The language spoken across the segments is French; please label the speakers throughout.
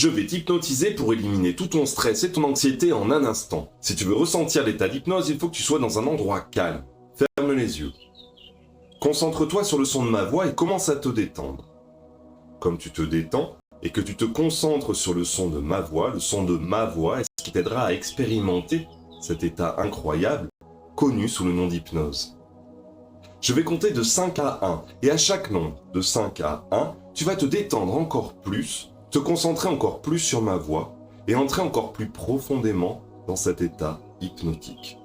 Speaker 1: Je vais t'hypnotiser pour éliminer tout ton stress et ton anxiété en un instant. Si tu veux ressentir l'état d'hypnose, il faut que tu sois dans un endroit calme. Ferme les yeux. Concentre-toi sur le son de ma voix et commence à te détendre. Comme tu te détends et que tu te concentres sur le son de ma voix est ce qui t'aidera à expérimenter cet état incroyable connu sous le nom d'hypnose. Je vais compter de 5 à 1 et à chaque nombre de 5 à 1, tu vas te détendre encore plus, te concentrer encore plus sur ma voix et entrer encore plus profondément dans cet état hypnotique.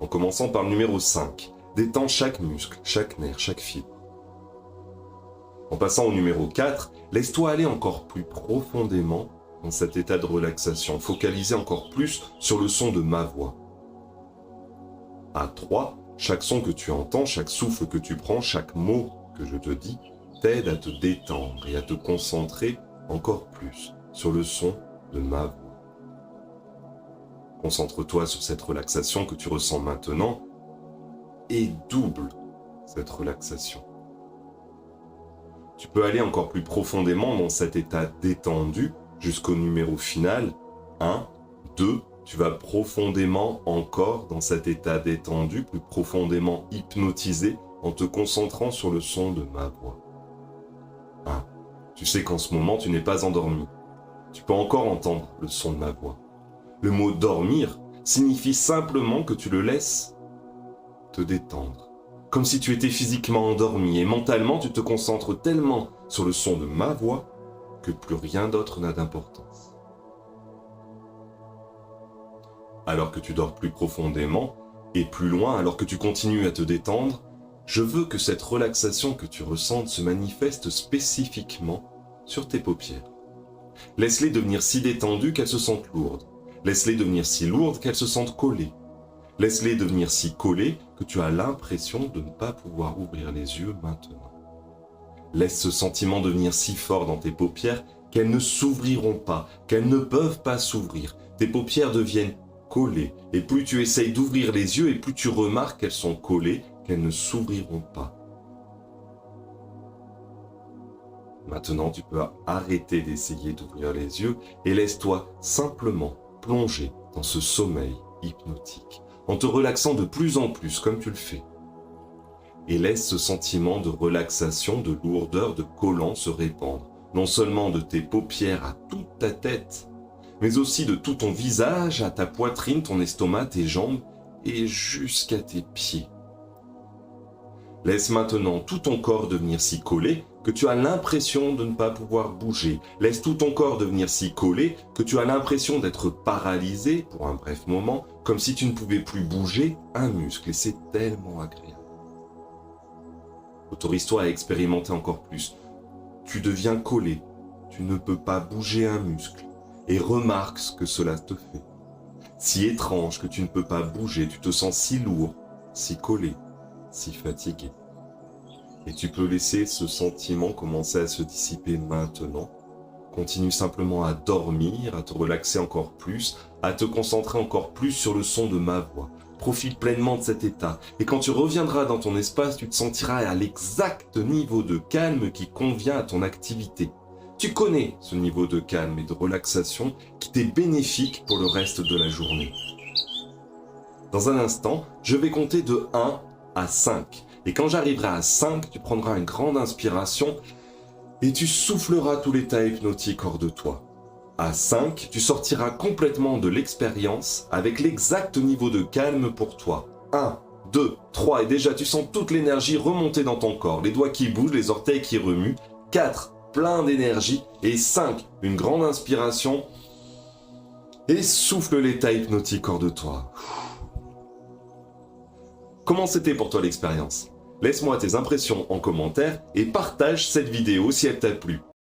Speaker 1: En commençant par le numéro 5, détends chaque muscle, chaque nerf, chaque fibre. En passant au numéro 4, laisse-toi aller encore plus profondément dans cet état de relaxation, focalisé encore plus sur le son de ma voix. À 3, chaque son que tu entends, chaque souffle que tu prends, chaque mot que je te dis, t'aide à te détendre et à te concentrer encore plus sur le son de ma voix. Concentre-toi sur cette relaxation que tu ressens maintenant et double cette relaxation. Tu peux aller encore plus profondément dans cet état détendu jusqu'au numéro final, 1, 2, tu vas profondément encore dans cet état détendu, plus profondément hypnotisé en te concentrant sur le son de ma voix. 1. Tu sais qu'en ce moment, tu n'es pas endormi. Tu peux encore entendre le son de ma voix. Le mot « dormir » signifie simplement que tu le laisses te détendre. Comme si tu étais physiquement endormi et mentalement, tu te concentres tellement sur le son de ma voix que plus rien d'autre n'a d'importance. Alors que tu dors plus profondément et plus loin, alors que tu continues à te détendre, je veux que cette relaxation que tu ressentes se manifeste spécifiquement sur tes paupières. Laisse-les devenir si détendues qu'elles se sentent lourdes. Laisse-les devenir si lourdes qu'elles se sentent collées. Laisse-les devenir si collées que tu as l'impression de ne pas pouvoir ouvrir les yeux maintenant. Laisse ce sentiment devenir si fort dans tes paupières qu'elles ne s'ouvriront pas, qu'elles ne peuvent pas s'ouvrir. Tes paupières deviennent collées et plus tu essayes d'ouvrir les yeux et plus tu remarques qu'elles sont collées, qu'elles ne s'ouvriront pas. Maintenant, tu peux arrêter d'essayer d'ouvrir les yeux et laisse-toi simplement plonger dans ce sommeil hypnotique, en te relaxant de plus en plus comme tu le fais. Et laisse ce sentiment de relaxation, de lourdeur, de collant se répandre, non seulement de tes paupières à toute ta tête, mais aussi de tout ton visage, à ta poitrine, ton estomac, tes jambes et jusqu'à tes pieds. Laisse maintenant tout ton corps devenir si collé que tu as l'impression de ne pas pouvoir bouger. Laisse tout ton corps devenir si collé que tu as l'impression d'être paralysé pour un bref moment, comme si tu ne pouvais plus bouger un muscle, et c'est tellement agréable. Autorise-toi à expérimenter encore plus. Tu deviens collé, tu ne peux pas bouger un muscle, et remarque ce que cela te fait. Si étrange que tu ne peux pas bouger, tu te sens si lourd, si collé, si fatigué. Et tu peux laisser ce sentiment commencer à se dissiper maintenant. Continue simplement à dormir, à te relaxer encore plus, à te concentrer encore plus sur le son de ma voix. Profite pleinement de cet état. Et quand tu reviendras dans ton espace, tu te sentiras à l'exact niveau de calme qui convient à ton activité. Tu connais ce niveau de calme et de relaxation qui t'est bénéfique pour le reste de la journée. Dans un instant, je vais compter de 1 à 5. Et quand j'arriverai à 5, tu prendras une grande inspiration et tu souffleras tout l'état hypnotique hors de toi. À 5, tu sortiras complètement de l'expérience avec l'exact niveau de calme pour toi. 1, 2, 3 et déjà tu sens toute l'énergie remonter dans ton corps, les doigts qui bougent, les orteils qui remuent. 4, plein d'énergie. Et 5, une grande inspiration et souffle l'état hypnotique hors de toi. Comment c'était pour toi l'expérience ? Laisse-moi tes impressions en commentaire et partage cette vidéo si elle t'a plu.